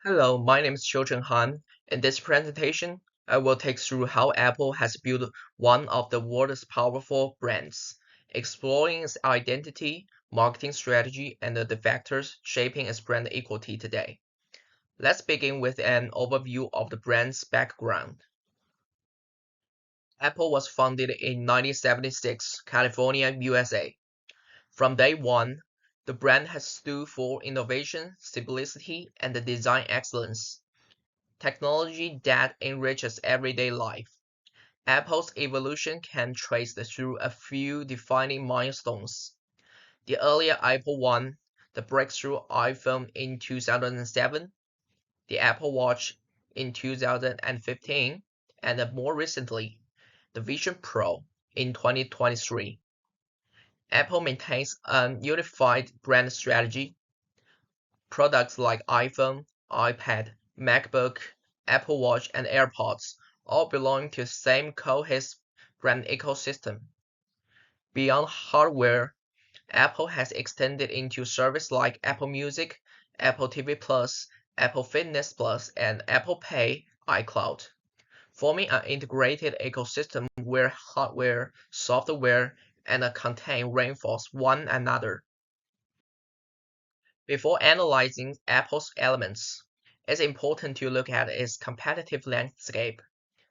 Hello, my name is Xiucheng Han. In this presentation, I will take through how Apple has built one of the world's powerful brands, exploring its identity, marketing strategy, and the factors shaping its brand equity today. Let's begin with an overview of the brand's background. Apple was founded in 1976, California, USA. From day one, the brand has stood for innovation, simplicity, and design excellence. Technology that enriches everyday life. Apple's evolution can trace through a few defining milestones. The earlier Apple I, the breakthrough iPhone in 2007, the Apple Watch in 2015, and more recently, the Vision Pro in 2023. Apple maintains a unified brand strategy. Products like iPhone, iPad, MacBook, Apple Watch, and AirPods all belong to the same cohesive brand ecosystem. Beyond hardware, Apple has extended into services like Apple Music, Apple TV Plus, Apple Fitness Plus, and Apple Pay iCloud, forming an integrated ecosystem where hardware, software, and content reinforce one another. Before analyzing Apple's elements, it's important to look at its competitive landscape.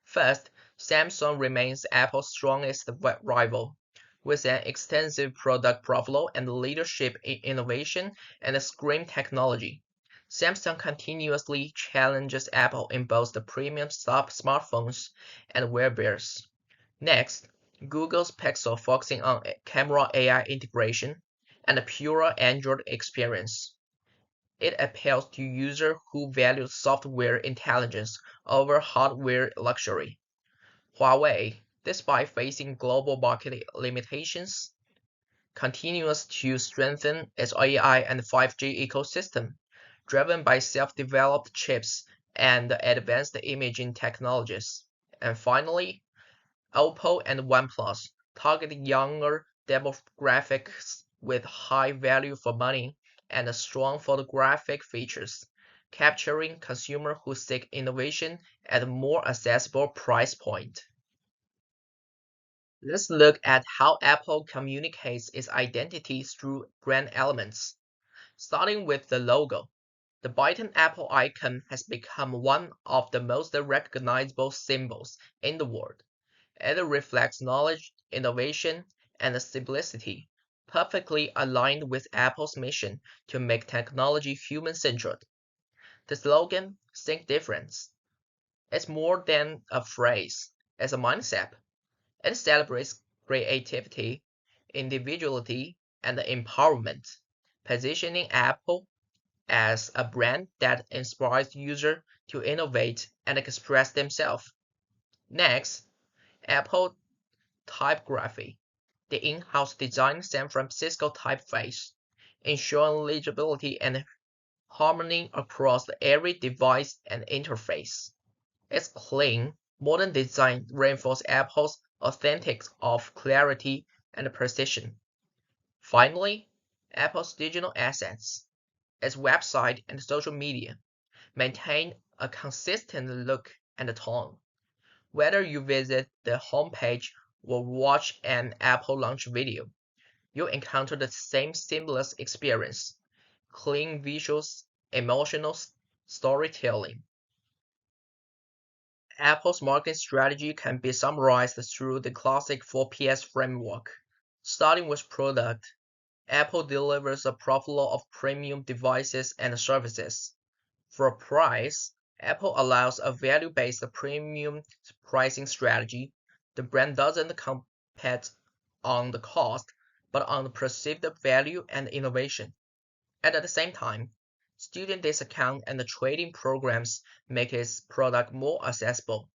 First, Samsung remains Apple's strongest rival, with an extensive product portfolio and leadership in innovation and screen technology. Samsung continuously challenges Apple in both the premium smartphones and wearables. Next, Google's Pixel focusing on camera AI integration and a purer Android experience. It appeals to users who value software intelligence over hardware luxury. Huawei, despite facing global market limitations, continues to strengthen its AI and 5G ecosystem, driven by self-developed chips and advanced imaging technologies. And finally, Oppo and OnePlus target younger demographics with high value for money and strong photographic features, capturing consumers who seek innovation at a more accessible price point. Let's look at how Apple communicates its identity through brand elements. Starting with the logo. The bitten Apple icon has become one of the most recognizable symbols in the world. It reflects knowledge, innovation, and simplicity, perfectly aligned with Apple's mission to make technology human-centered. The slogan, Think Difference, is more than a phrase, it's a mindset. It celebrates creativity, individuality, and empowerment, positioning Apple as a brand that inspires users to innovate and express themselves. Next, Apple typography, the in-house designed San Francisco typeface, ensuring legibility and harmony across every device and interface. Its clean, modern design reinforces Apple's authentic of clarity and precision. Finally, Apple's digital assets, its website and social media, maintain a consistent look and tone. Whether you visit the homepage or watch an Apple launch video, you encounter the same seamless experience: clean visuals, emotional storytelling. Apple's marketing strategy can be summarized through the classic 4PS framework. Starting with product, Apple delivers a portfolio of premium devices and services. For price, Apple allows a value-based premium pricing strategy. The brand doesn't compete on the cost, but on the perceived value and innovation. At the same time, student discount and trading programs make its product more accessible.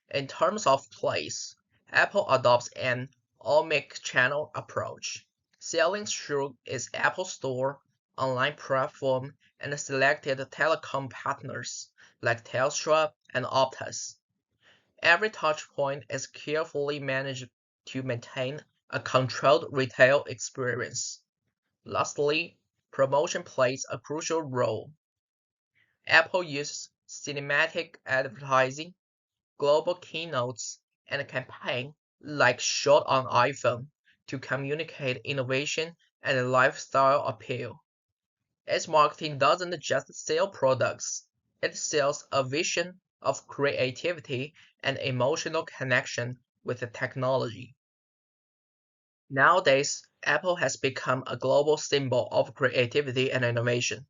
In terms of place, Apple adopts an omnichannel approach, selling through its Apple Store, online platform, and selected telecom partners like Telstra and Optus. Every touchpoint is carefully managed to maintain a controlled retail experience. Lastly, promotion plays a crucial role. Apple uses cinematic advertising, global keynotes, and campaigns like Shot on iPhone to communicate innovation and lifestyle appeal. Its marketing doesn't just sell products, it sells a vision of creativity and emotional connection with the technology. Nowadays, Apple has become a global symbol of creativity and innovation,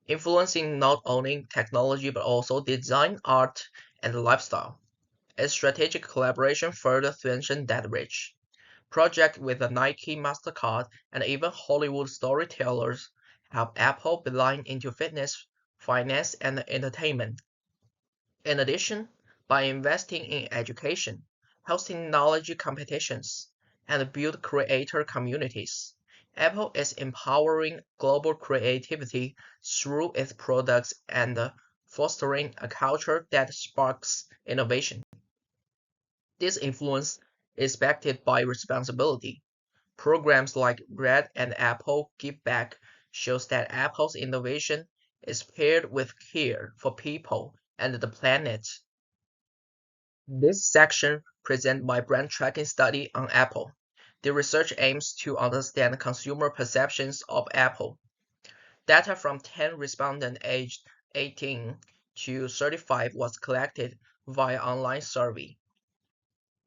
influencing not only technology but also design, art, and lifestyle. Its strategic collaboration further strengthened that reach. Projects with the Nike, MasterCard, and even Hollywood storytellers help Apple blend into fitness, finance, and entertainment. In addition, by investing in education, hosting knowledge competitions, and build creator communities, Apple is empowering global creativity through its products and fostering a culture that sparks innovation. This influence is backed by responsibility. Programs like Bread and Apple Give Back shows that Apple's innovation is paired with care for people and the planet. This section presents my brand tracking study on Apple. The research aims to understand consumer perceptions of Apple. Data from 10 respondents aged 18 to 35 was collected via online survey.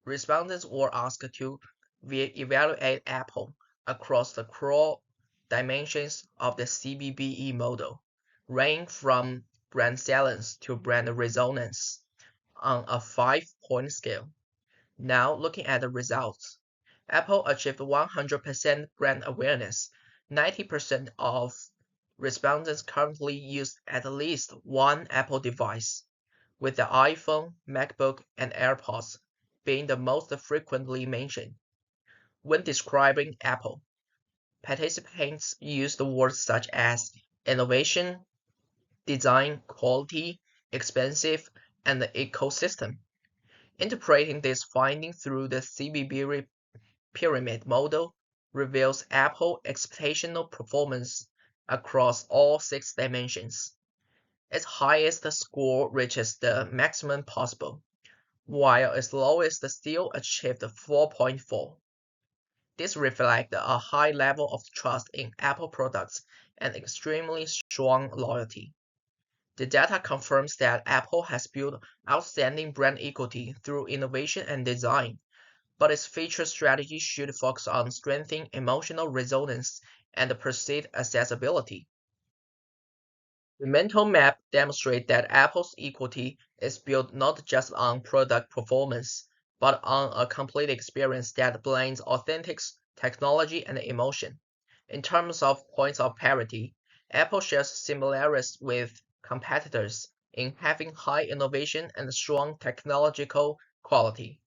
Respondents were asked to evaluate Apple across the core dimensions of the CBBE model, ranging from brand salience to brand resonance on a 5-point scale. Now, looking at the results, Apple achieved 100% brand awareness. 90% of respondents currently use at least one Apple device, with the iPhone, MacBook, and AirPods being the most frequently mentioned. When describing Apple, participants use the words such as innovation, design, quality, expensive, and the ecosystem. Interpreting this finding through the CBB pyramid model reveals Apple exceptional performance across all 6 dimensions. Its highest score reaches the maximum possible, while its lowest still achieved 4.4. This reflects a high level of trust in Apple products and extremely strong loyalty. The data confirms that Apple has built outstanding brand equity through innovation and design, but its feature strategy should focus on strengthening emotional resonance and perceived accessibility. The mental map demonstrates that Apple's equity is built not just on product performance, but on a complete experience that blends authentic technology and emotion. In terms of points of parity, Apple shares similarities with competitors in having high innovation and strong technological quality.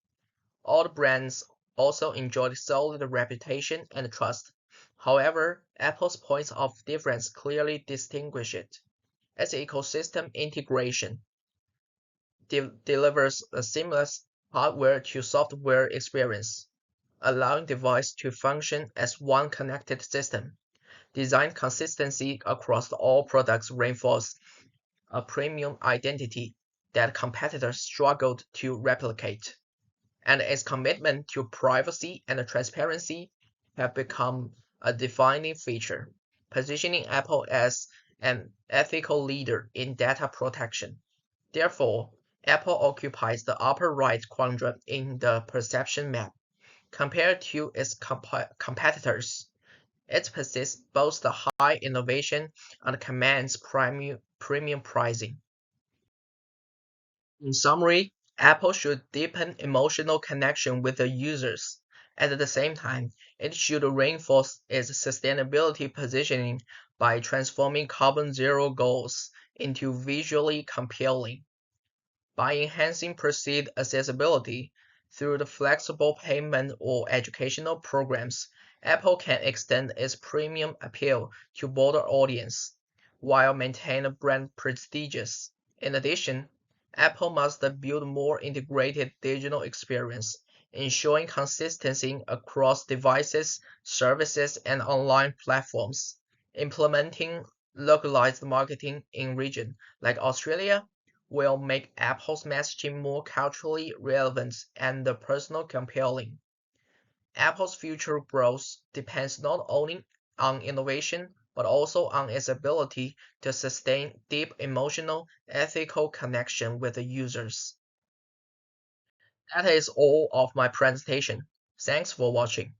All the brands also enjoyed solid reputation and trust. However, Apple's points of difference clearly distinguish it. Its ecosystem integration delivers a seamless hardware to software experience, allowing devices to function as one connected system. Design consistency across all products reinforces a premium identity that competitors struggled to replicate, and its commitment to privacy and transparency have become a defining feature, positioning Apple as an ethical leader in data protection. Therefore, Apple occupies the upper right quadrant in the perception map. Compared to its competitors, it possesses both the high innovation and commands premium pricing. In summary, Apple should deepen emotional connection with the users. At the same time, it should reinforce its sustainability positioning by transforming carbon zero goals into visually compelling. By enhancing perceived accessibility through the flexible payment or educational programs, Apple can extend its premium appeal to broader audience while maintaining brand prestige. In addition, Apple must build more integrated digital experience, ensuring consistency across devices, services, and online platforms. Implementing Localized marketing in regions like Australia will make Apple's messaging more culturally relevant and personal compelling. Apple's future growth depends not only on innovation, but also on its ability to sustain deep emotional, ethical connection with the users. That is all of my presentation. Thanks for watching.